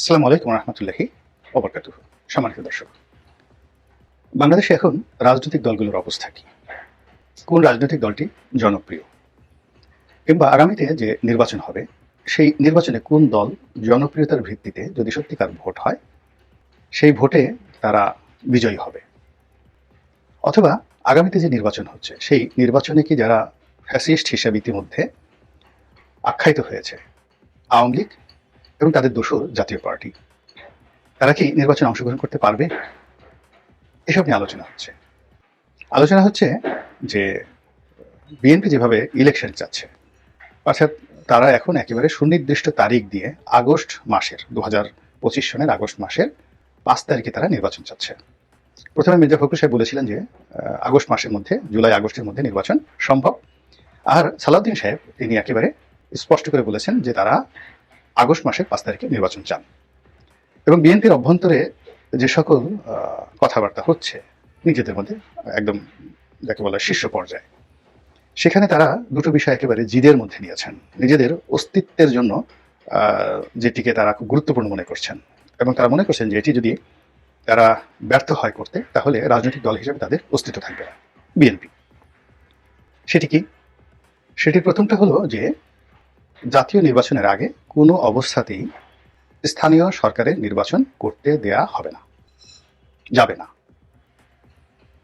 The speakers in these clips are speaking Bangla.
আসসালামু আলাইকুম রহমতুল্লাহি ওবরকাতুহ। সম্মানিত দর্শক, বাংলাদেশে এখন রাজনৈতিক দলগুলোর অবস্থা কি? কোন রাজনৈতিক দলটি জনপ্রিয়, কিংবা আগামীতে যে নির্বাচন হবে সেই নির্বাচনে কোন দল জনপ্রিয়তার ভিত্তিতে যদি সত্যিকার ভোট হয় সেই ভোটে তারা বিজয়ী হবে, অথবা আগামীতে যে নির্বাচন হচ্ছে সেই নির্বাচনে কি যারা ফ্যাসিস্ট হিসেবে ইতিমধ্যে আখ্যায়িত হয়েছে আওয়ামী লীগ এবং তাদের দোসর জাতীয় পার্টি, তারা কি নির্বাচনে অংশগ্রহণ করতে পারবে? এসব নিয়ে আলোচনা হচ্ছে যে বিএনপি যেভাবে ইলেকশন চাচ্ছে, অর্থাৎ তারা এখন একেবারে সুনির্দিষ্ট তারিখ দিয়ে আগস্ট মাসের 2025 সনের আগস্ট মাসের 5 তারিখে তারা নির্বাচন চাচ্ছে। প্রথমে মির্জা ফখরুল সাহেব বলেছিলেন যে আগস্ট মাসের মধ্যে, জুলাই আগস্টের মধ্যে নির্বাচন সম্ভব। আর সালাউদ্দিন সাহেব তিনি একেবারে স্পষ্ট করে বলেছেন যে তারা আগস্ট মাসের 5 তারিখে নির্বাচন চান। এবং বিএনপির অভ্যন্তরে যে সকল কথাবার্তা হচ্ছে নিজেদের মধ্যে একদম যাকে বলা শীর্ষ পর্যায়ে, সেখানে তারা দুটো বিষয় একেবারে জিদের মধ্যে নিয়েছেন। নিজেদের অস্তিত্বের জন্য যেটিকে তারা খুব গুরুত্বপূর্ণ মনে করছেন, এবং তারা মনে করছেন যে এটি যদি তারা ব্যর্থ হয় করতে, তাহলে রাজনৈতিক দল হিসেবে তাদের অস্তিত্ব থাকবে না বিএনপি। সেটি কি? সেটির প্রথমটা হলো যে জাতীয় নির্বাচনের আগে কোনো অবস্থাতেই স্থানীয় সরকারের নির্বাচন করতে দেয়া হবে না, যাবে না।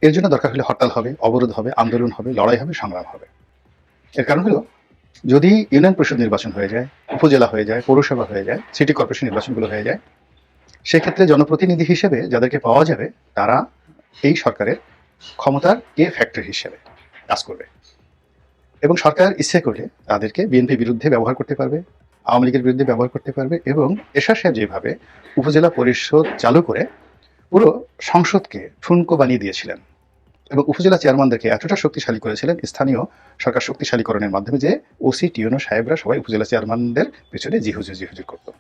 এর জন্য দরকার হলে হরতাল হবে, অবরোধ হবে, আন্দোলন হবে, লড়াই হবে, সংগ্রাম হবে। এর কারণ হলো, যদি ইউনিয়ন পরিষদ নির্বাচন হয়ে যায়, উপজেলা হয়ে যায়, পৌরসভা হয়ে যায়, সিটি কর্পোরেশন নির্বাচনগুলো হয়ে যায়, সেক্ষেত্রে জনপ্রতিনিধি হিসেবে যাদেরকে পাওয়া যাবে তারা এই সরকারের ক্ষমতার কে ফ্যাক্টর হিসেবে কাজ করবে, এবং সরকার ইচ্ছে করলে তাদেরকে বিএনপির বিরুদ্ধে ব্যবহার করতে পারবে, আওয়ামী লীগের বিরুদ্ধে ব্যবহার করতে পারবে। এবং এরশাদ সাহেব যেভাবে উপজেলা পরিষদ চালু করে পুরো সংসদকে ঠুনকো বানিয়ে দিয়েছিলেন এবং উপজেলা চেয়ারম্যানদেরকে এতটা শক্তিশালী করেছিলেন স্থানীয় সরকার শক্তিশালীকরণের মাধ্যমে, যে ওসি টিউনো সাহেবরা সবাই উপজেলা চেয়ারম্যানদের পেছনে জিহুজুর করতো।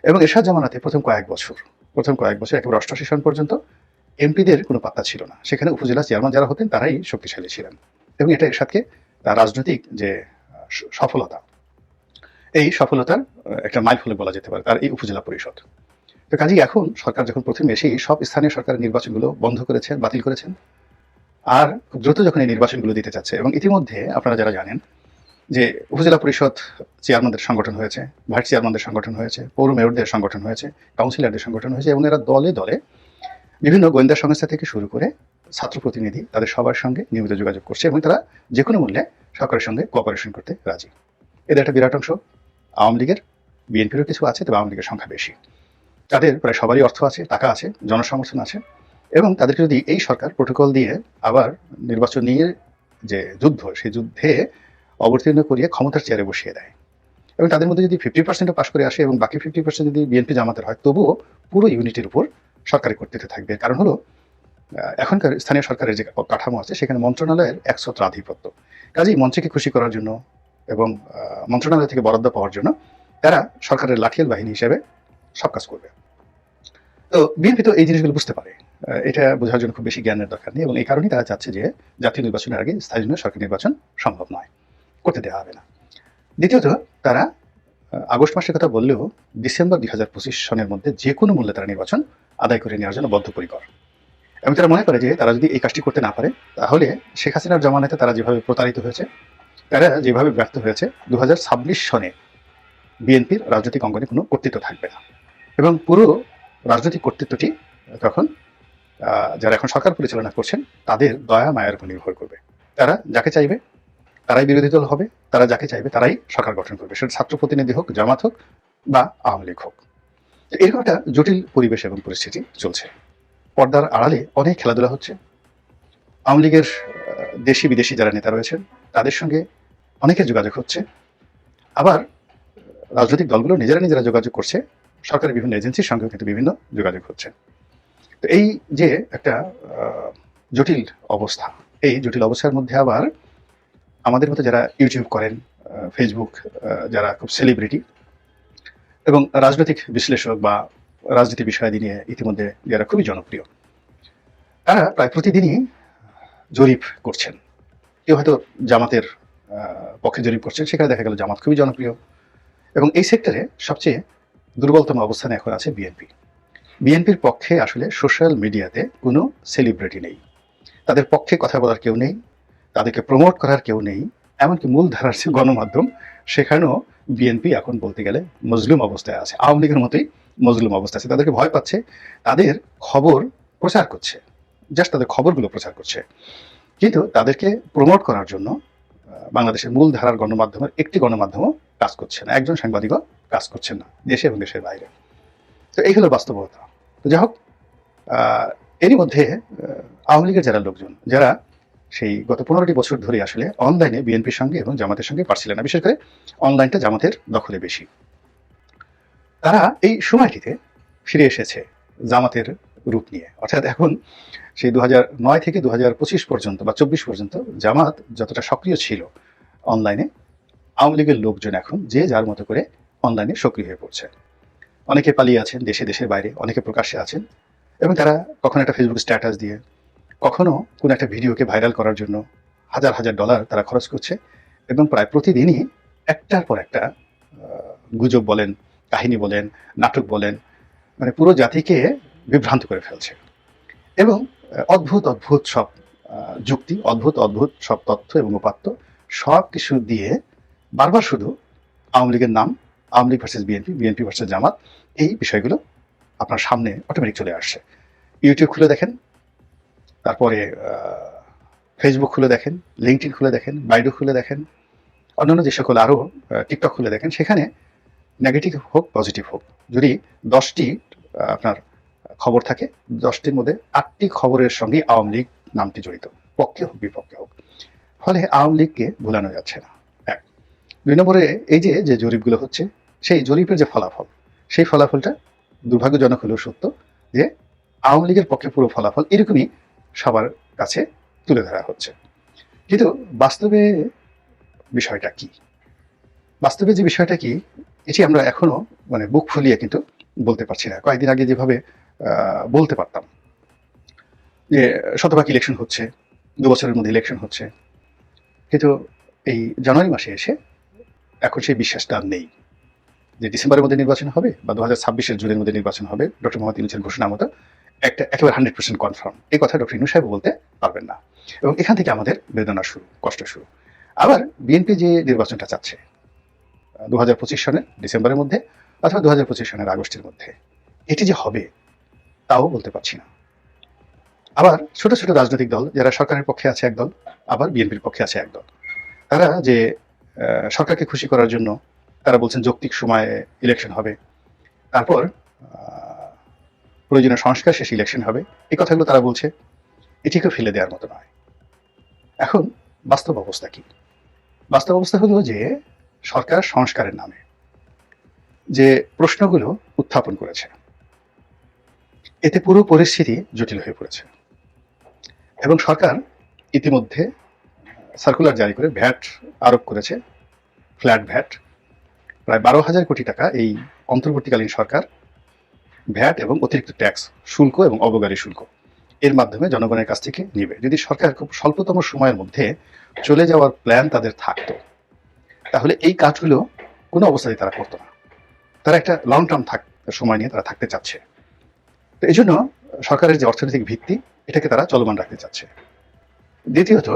এবং এরশাদ জামানাতে প্রথম কয়েক বছর একেবারে 88 সন পর্যন্ত এমপিদের কোনো পাত্তা ছিল না। সেখানে উপজেলা চেয়ারম্যান যারা হতেন তারাই শক্তিশালী ছিলেন, এবং এটা এরশাদকে তার রাজনৈতিক যে সফলতা, এই সফলতার একটা মাইল ফলক বলা যেতে পারে তার এই উপজেলা পরিষদ। তো কাজেই এখন সরকার যখন প্রথমে এসেই সব স্থানীয় সরকারের নির্বাচনগুলো বন্ধ করেছেন, বাতিল করেছেন, আর খুব দ্রুত যখন এই নির্বাচনগুলো দিতে চাচ্ছে, এবং ইতিমধ্যে আপনারা যারা জানেন যে উপজেলা পরিষদ চেয়ারম্যানদের সংগঠন হয়েছে, ভাইস চেয়ারম্যানদের সংগঠন হয়েছে, পৌর মেয়রদের সংগঠন হয়েছে, কাউন্সিলরদের সংগঠন হয়েছে, এবং এরা দলে দলে বিভিন্ন গোয়েন্দা সংস্থা থেকে শুরু করে ছাত্র প্রতিনিধি তাদের সবার সঙ্গে নিয়মিত যোগাযোগ করছে, এবং তারা যে কোনো মূল্যে সরকারের সঙ্গে কোঅপারেশন করতে রাজি। এদের একটা বিরাট অংশ আওয়ামী লীগের, বিএনপিরও কিছু আছে, তবে আওয়ামী লীগের সংখ্যা বেশি। তাদের প্রায় সবারই অর্থ আছে, টাকা আছে, জনসমর্থন আছে, এবং তাদেরকে যদি এই সরকার প্রোটোকল দিয়ে আবার নির্বাচন নিয়ে যে যুদ্ধ, সেই যুদ্ধে অবতীর্ণ করিয়ে ক্ষমতার চেয়ারে বসিয়ে দেয়, এবং তাদের মধ্যে যদি 50% পাশ করে আসে এবং বাকি 50% যদি বিএনপি জামাতের হয়, তবুও পুরো ইউনিটির উপর সরকারি কর্তৃত্ব থাকবে। কারণ হলো এখনকার স্থানীয় সরকারের যে কাঠামো আছে সেখানে মন্ত্রণালয়ের একছত্র আধিপত্য। কাজেই মন্ত্রীকে খুশি করার জন্য এবং মন্ত্রণালয় থেকে বরাদ্দ পাওয়ার জন্য তারা সরকারের লাঠিয়াল বাহিনী হিসেবে সব কাজ করবে। তো বিএনপি তো এই জিনিসগুলো বুঝতে পারে, এটা বোঝার জন্য খুব বেশি জ্ঞানের দরকার নেই, এবং এই কারণেই তারা চাচ্ছে যে জাতীয় নির্বাচনের আগে স্থানীয় সরকার নির্বাচন সম্ভব নয়, করতে দেওয়া হবে না। দ্বিতীয়ত, তারা আগস্ট মাসের কথা বললেও ডিসেম্বর 2025 সনের মধ্যে যে কোনো মূল্যে তারা নির্বাচন আদায় করে নেওয়ার জন্য বদ্ধপরিকর। এবং তারা মনে করে যে তারা যদি এই কাজটি করতে না পারে, তাহলে শেখ হাসিনার জমানাতে তারা যেভাবে প্রতারিত হয়েছে, তারা যেভাবে ব্যর্থ হয়েছে, 2026 সনে বিএনপির রাজনৈতিক অঙ্গনে কোনো কর্তৃত্ব থাকবে না, এবং পুরো রাজনৈতিক কর্তৃত্বটি তখন যারা এখন সরকার পরিচালনা করছেন তাদের দয়া মায়ের উপর নির্ভর করবে। তারা যাকে চাইবে তারাই বিরোধী দল হবে, তারা যাকে চাইবে তারাই সরকার গঠন করবে, সেটা ছাত্র প্রতিনিধি হোক, জামাত হোক, বা আওয়ামী লীগ হোক। এরকম একটা জটিল পরিবেশ এবং পরিস্থিতি চলছে। পর্দার আড়ালে অনেক খেলাধুলা হচ্ছে। আওয়ামী লীগের দেশি বিদেশি যারা নেতা রয়েছেন তাদের সঙ্গে অনেকের যোগাযোগ হচ্ছে, আবার রাজনৈতিক দলগুলো নিজেরা যোগাযোগ করছে, সরকারের বিভিন্ন এজেন্সির সঙ্গেও কিন্তু বিভিন্ন যোগাযোগ হচ্ছে। তো এই যে একটা জটিল অবস্থা, এই জটিল অবস্থার মধ্যে আবার আমাদের মতো যারা ইউটিউব করেন, ফেসবুক, যারা খুব সেলিব্রিটি এবং রাজনৈতিক বিশ্লেষক বা রাজনীতি বিষয়াদি নিয়ে ইতিমধ্যে যারা খুবই জনপ্রিয়, তারা প্রায় প্রতিদিনই জরিপ করছেন। কেউ হয়তো জামাতের পক্ষে জরিপ করছেন, সেখানে দেখা গেল জামাত খুবই জনপ্রিয়, এবং এই সেক্টরে সবচেয়ে দুর্বলতম অবস্থানে এখন আছে বিএনপি। বিএনপির পক্ষে আসলে সোশ্যাল মিডিয়াতে কোনো সেলিব্রিটি নেই, তাদের পক্ষে কথা বলার কেউ নেই, তাদেরকে প্রমোট করার কেউ নেই। এমনকি মূলধারার যে গণমাধ্যম, সেখানেও বিএনপি এখন বলতে গেলে মজলুম অবস্থায় আছে, আওয়ামী লীগের মতোই মজলুম অবস্থায় আছে। তাদেরকে ভয় পাচ্ছে, তাদের খবর প্রচার করছে, জাস্ট তাদের খবরগুলো প্রচার করছে, কিন্তু তাদেরকে প্রমোট করার জন্য বাংলাদেশের মূল ধারার গণমাধ্যমের একটি গণমাধ্যমও কাজ করছে না, একজন সাংবাদিকও কাজ করছেন না, দেশে এবং দেশের বাইরে। তো এই হলো বাস্তবতা। তো যাই হোক, এরই মধ্যে আওয়ামী লীগের যারা লোকজন, যারা সেই গত 15টি বছর ধরে আসলে অনলাইনে বিএনপির সঙ্গে এবং জামাতের সঙ্গে পারছিলেন না, বিশেষ করে অনলাইনটা জামাতের দখলে বেশি, তারা এই সময়টিতে ফিরে এসেছে জামাতের রূপ নিয়ে। অর্থাৎ এখন সেই 2009 থেকে 2025 পর্যন্ত বা 24 পর্যন্ত জামাত যতটা সক্রিয় ছিল অনলাইনে, আওয়ামী লীগের লোকজন এখন যে যার মতো করে অনলাইনে সক্রিয় হয়ে পড়ছে। অনেকে পালিয়ে আছেন দেশে, দেশের বাইরে, অনেকে প্রকাশ্যে আছেন, এবং তারা কখনো একটা ফেসবুক স্ট্যাটাস দিয়ে, কখনো কোনো একটা ভিডিওকে ভাইরাল করার জন্য হাজার হাজার ডলার তারা খরচ করছে, এবং প্রায় প্রতিদিনই একটার পর একটা গুজব বলেন, কাহিনী বলেন, নাটক বলেন, মানে পুরো জাতিকে বিভ্রান্ত করে ফেলছে। এবং অদ্ভুত অদ্ভুত সব যুক্তি, অদ্ভুত অদ্ভুত সব তথ্য এবং উপাত্ত সব কিছু দিয়ে বারবার শুধু আওয়ামী লীগের নাম, Awami League versus BNP, BNP versus Jamaat, এই বিষয়গুলো আপনার সামনে অটোমেটিক চলে আসছে। ইউটিউব খুলে দেখেন, তারপরে ফেসবুক খুলে দেখেন, লিঙ্কডইন খুলে দেখেন, বাইডু খুলে দেখেন, অন্যান্য যে সকল আরও টিকটক খুলে দেখেন, সেখানে নেগেটিভ হোক পজিটিভ হোক, যদি 10টি আপনার খবর থাকে, 10টির মধ্যে 8টি খবরের সঙ্গে আওয়ামী লীগ নামটি জড়িত, পক্ষে হোক বিপক্ষে হোক। ফলে আওয়ামী লীগকে ভুলানো যাচ্ছে না। এক, 2 নম্বরে এই যে যে জরিপগুলো হচ্ছে, সেই জরিপের যে ফলাফল, সেই ফলাফলটা দুর্ভাগ্যজনক হলেও সত্য যে আওয়ামী লীগের পক্ষে পুরো ফলাফল এরকমই সবার কাছে তুলে ধরা হচ্ছে। কিন্তু বাস্তবে বিষয়টা কি, বাস্তবে যে বিষয়টা কি, এটি আমরা এখনো মানে বুক ফুলিয়ে কিন্তু বলতে পারছি না। কয়েকদিন আগে যেভাবে বলতে পারতাম যে শতভাগ ইলেকশন হচ্ছে, 2 বছরের মধ্যে ইলেকশন হচ্ছে, কিন্তু এই জানুয়ারি মাসে এসে এখন সেই বিশ্বাসটা আর নেই যে ডিসেম্বরের মধ্যে নির্বাচন হবে বা 2026-এর জুনের মধ্যে নির্বাচন হবে। ডক্টর মোহাম্মদ ইউনূসের ঘোষণা মতো একেবারে 100% কনফার্ম, এই কথা ডক্টর ইউনূস সাহেব বলতে পারবেন না। এবং এখান থেকে আমাদের বেদনা শুরু, কষ্ট শুরু। আবার বিএনপি যে নির্বাচনটা চাচ্ছে 2025 সনের ডিসেম্বরের মধ্যে অথবা 2025 সনের আগস্টের মধ্যে, এটি যে হবে তাও বলতে পারছি না। আবার ছোট ছোট রাজনৈতিক দল যারা সরকারের পক্ষে আছে একদল, আবার বিএনপির পক্ষে আছে একদল, তারা যে সরকারকে খুশি করার জন্য তারা বলছেন যৌক্তিক সময়ে ইলেকশন হবে, তারপর প্রয়োজনীয় সংস্কার শেষে ইলেকশন হবে, এই কথাগুলো তারা বলছে, এটিকে ফেলে দেওয়ার মতো নয়। এখন বাস্তব অবস্থা কি? বাস্তব অবস্থা হলো যে সরকার সংস্কারের নামে যে প্রশ্নগুলো উত্থাপন করেছে, এতে পুরো পরিস্থিতি জটিল হয়ে পড়েছে। এবং সরকার ইতিমধ্যে সার্কুলার জারি করে ভ্যাট আরোপ করেছে, ফ্ল্যাট ভ্যাট প্রায় 12,000 কোটি টাকা এই অন্তর্বর্তীকালীন সরকার ভ্যাট এবং অতিরিক্ত ট্যাক্স, শুল্ক এবং অবগারি শুল্ক এর মাধ্যমে জনগণের কাছ থেকে নিবে। যদি সরকার খুব স্বল্পতম সময়ের মধ্যে চলে যাওয়ার প্ল্যান তাদের থাকতো, তাহলে এই কাজগুলো কোনো অবস্থাতেই তারা করতো না। তারা একটা লং টার্ম সময় নিয়ে তারা থাকতে চাচ্ছে। তো এই জন্য সরকারের যে অর্থনৈতিক ভিত্তি, এটাকে তারা চলমান রাখতে চাচ্ছে। দ্বিতীয়ত,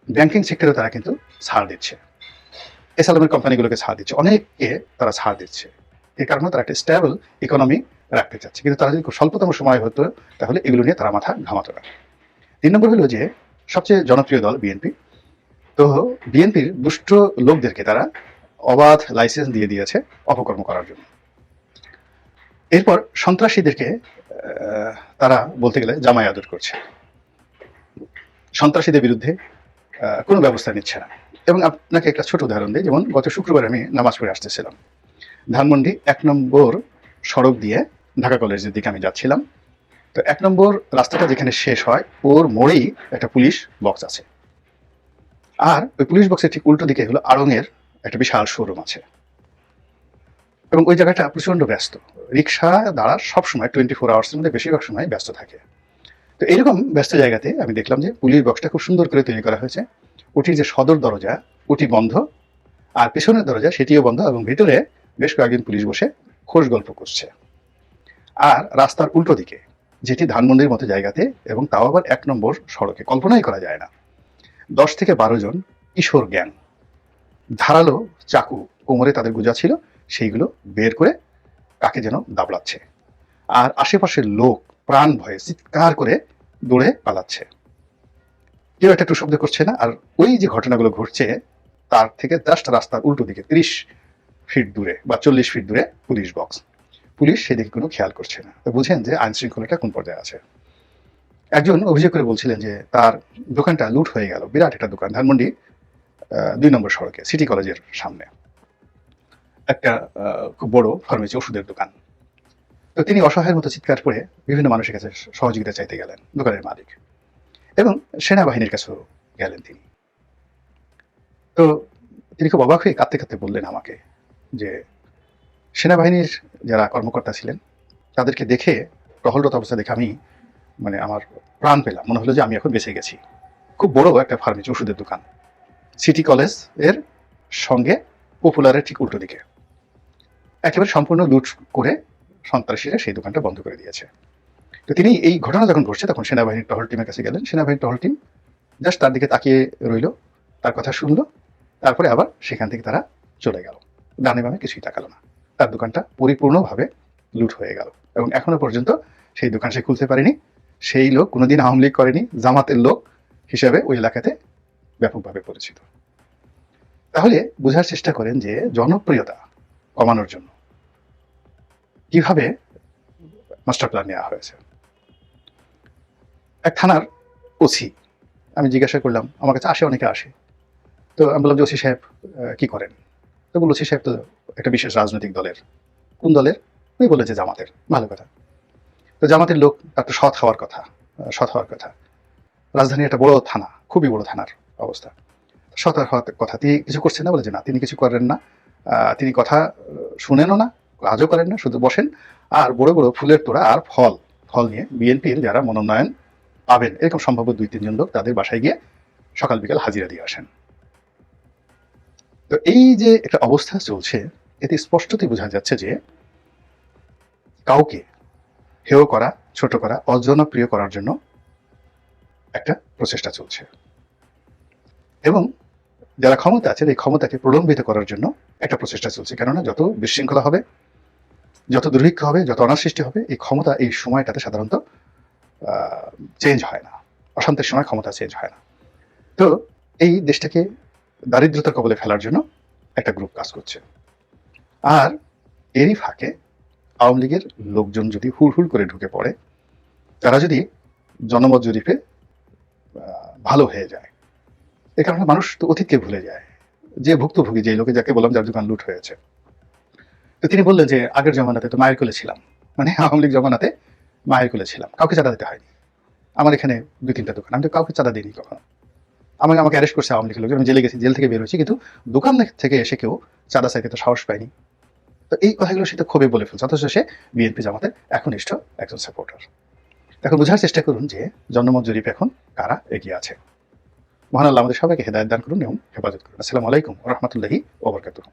ব্যাংকিং সেক্টরে তারা কিন্তু ছাড় দিচ্ছে, এসএলএমের কোম্পানিগুলোকে ছাড় দিচ্ছে, অনেককে তারা ছাড় দিচ্ছে। এই কারণে তারা একটা স্টেবল ইকোনমি রাখতে চাচ্ছে। কিন্তু তারা যদি খুব স্বল্পতম সময় হতো, তাহলে এগুলো নিয়ে তারা মাথা ঘামাতো না। 3 নম্বর হলো যে সবচেয়ে জনপ্রিয় দল বিএনপি, তো বিএনপির দুষ্ট লোকদেরকে তারা অবাধ লাইসেন্স দিয়ে দিয়েছে অপকর্ম করার জন্য। এরপর সন্ত্রাসীদেরকে তারা বলতে গেলে জামাই আদর করছে, সন্ত্রাসীদের বিরুদ্ধে কোনো ব্যবস্থা নিচ্ছে না। এবং আপনাকে একটা ছোট উদাহরণ দিই, যেমন গত শুক্রবার আমি নামাজ পড়ে আসতেছিলাম, ধানমন্ডি 1 নম্বর সড়ক দিয়ে ঢাকা কলেজের দিকে আমি যাচ্ছিলাম। তো 1 নম্বর রাস্তাটা যেখানে শেষ হয়, ওর মোড়েই একটা পুলিশ বক্স আছে, আর ওই পুলিশ বক্সের ঠিক উল্টো দিকে হলো আড়ংয়ের একটা বিশাল শোরুম আছে, এবং ওই জায়গাটা প্রচন্ড ব্যস্ত, রিক্সা দ্বারা সবসময় 24 আওয়ার্সের মধ্যে বেশিরভাগ সময় ব্যস্ত থাকে। তো এইরকম ব্যস্ত জায়গাতে আমি দেখলাম যে পুলিশ বক্সটা খুব সুন্দর করে তৈরি করা হয়েছে, ওটির যে সদর দরজা ওটি বন্ধ, আর পেছনের দরজা সেটিও বন্ধ, এবং ভিতরে বেশ কয়েকজন পুলিশ বসে খোশ গল্প করছে। আর রাস্তার উল্টো দিকে, যেটি ধানমন্ডির মতো জায়গাতে, এবং তাও আবার ১ নম্বর সড়কে, কল্পনাই করা যায় না, ১০ থেকে ১২ জন কিশোর গ্যাং ধারালো চাকু কোমরে তাদের গুজা ছিল, সেইগুলো বের করে কাকে যেন দাবড়াচ্ছে। আর আশেপাশের লোক প্রাণ ভয়ে চিৎকার করে দৌড়ে পালাচ্ছে। কেউ একটা টু শব্দ করছে না। আর ওই যে ঘটনাগুলো ঘটছে তার থেকে জাস্ট রাস্তার উল্টো দিকে ৩০ ফিট দূরে বা ৪০ ফিট দূরে পুলিশ বক্স। পুলিশ সেদিকে কোনো খেয়াল করছে না। তো বুঝেন যে আইন শৃঙ্খলাটা কোন পর্যায়ে আছে। একজন অভিযোগ করে বলছিলেন যে তার দোকানটা লুট হয়ে গেল। বিরাট একটা দোকান, ধানমন্ডি ২ নম্বর সড়কে, সিটি কলেজের সামনে একটা খুব বড় ফার্মেসি, ওষুধের দোকান। তো তিনি অসহায়ের মতো চিৎকার করে বিভিন্ন মানুষের কাছে সহযোগিতা চাইতে গেলেন, দোকানের মালিক, এবং সেনাবাহিনীর কাছেও গেলেন তিনি। তো তিনি খুব অবাক হয়ে কাঁদতে কাঁদতে বললেন আমাকে যে সেনাবাহিনীর যারা কর্মকর্তা ছিলেন তাদেরকে দেখে, টহলরত অবস্থা দেখে আমি আমার প্রাণ পেলাম। মনে হলো যে আমি এখন বেঁচে গেছি। খুব বড় একটা ফার্মেসি, ওষুধের দোকান, সিটি কলেজ এর সঙ্গে পপুলারের ঠিক উল্টো দিকে। একেবারে সম্পূর্ণ লুট করে সন্ত্রাসীরা সেই দোকানটা বন্ধ করে দিয়েছে। তো তিনি এই ঘটনা যখন ঘটছে তখন সেনাবাহিনীর টহল টিমের কাছে গেলেন। সেনাবাহিনীর টহল টিম জাস্ট তার দিকে তাকিয়ে রইল, তার কথা শুনলো, তারপরে আবার সেখান থেকে তারা চলে গেল। ডানে বামে কিছুই তাকালো না। তার দোকানটা পরিপূর্ণভাবে লুট হয়ে গেল, এবং এখনো পর্যন্ত সেই দোকান সে খুলতে পারেনি। সেই লোক কোনোদিন আওয়ামী লীগ করেনি, জামাতের লোক হিসেবে ওই এলাকাতে ব্যাপকভাবে পরিচিত। তাহলে বোঝার চেষ্টা করেন যে জনপ্রিয়তা কমানোর জন্য কিভাবে মাস্টার প্ল্যান নেওয়া হয়েছে। এক থানার ওসি, আমি জিজ্ঞাসা করলাম, আমার কাছে আসে, অনেকে আসে। তো আমি বললাম যে ওসি সাহেব কি করেন? তো বলল ওসি সাহেব তো একটা বিশেষ রাজনৈতিক দলের। কোন দলের? উনি বললেন যে জামাতের। ভালো কথা। তো জামাতের লোক, তার তো সৎ হওয়ার কথা, সৎ হওয়ার কথা। রাজধানী একটা বড় থানা, খুবই বড় থানার অবস্থা। সৎ হওয়ার কথা। তিনি কিছু করছেন না? বলে যে না, তিনি কিছু করেন না। তিনি কথা শুনেনও না, কাজও করেন না, শুধু বসেন আর বড় বড় ফুলের তোড়া আর ফল নিয়ে বিএনপির যারা মনোনয়ন পাবেন এরকম সম্ভাব্য ২-৩ জন লোক তাদের বাসায় গিয়ে সকাল বিকাল হাজিরা দিয়ে আসেন। তো এই যে একটা অবস্থা চলছে, এতে স্পষ্টতই বোঝা যাচ্ছে যে কাউকে হেয় করা, ছোট করা, অজনপ্রিয় করার জন্য একটা প্রচেষ্টা চলছে, এবং যারা ক্ষমতা আছে এই ক্ষমতাকে প্রলম্বিত করার জন্য একটা প্রচেষ্টা চলছে। কেননা যত বিশৃঙ্খলা হবে, যত দুর্ভিক্ষ হবে, যত অনার সৃষ্টি হবে, এই ক্ষমতা এই সময়টাতে সাধারণত চেঞ্জ হয় না। অশান্তির সময় ক্ষমতা চেঞ্জ হয় না। তো এই দেশটাকে দারিদ্রতার কবলে ফেলার জন্য একটা গ্রুপ কাজ করছে। আর এরই ফাঁকে আওয়ামী লীগের লোকজন যদি হুড় করে ঢুকে পড়ে, তারা যদি জনমত জরিপে ভালো হয়ে যায়, এ কারণে মানুষ তো অতীতকে ভুলে যায়। যে ভুক্তভোগী, যে লোকে, যাকে বললাম যার দোকান লুট হয়েছে, তো তিনি বললেন যে আগের জমানাতে তো মায়ের কোলে ছিলাম, আওয়ামী লীগ জমানাতে মায়ের কোলে ছিলাম, কাউকে চাঁদা দিতে হয়নি। আমার এখানে ২-৩টা দোকান, আমি তো কাউকে চাঁদা দিইনি কখনো। আমাকে অ্যারেস্ট করছে আওয়ামী লীগের লোকজন, আমি জেলে গেছি, জেল থেকে বের হয়েছি, কিন্তু দোকান থেকে এসে কেউ চাঁদা চাইতে তো সাহস পায়নি। তো এই কথাগুলো সে তো ক্ষোভে বলে ফেলছে, অথচ সে বিএনপি জামাতের একনিষ্ঠ একজন সাপোর্টার। এখন বোঝার চেষ্টা করুন যে জনমত জরিপ এখন কারা এগিয়ে আছে। মহান আল্লাহ আমাদের সবাইকে হেদায়েত দান করুন এবং হেফাজত করুন। আসসালামু আলাইকুম ওয়া রাহমাতুল্লাহি ওয়া বারাকাতুহু।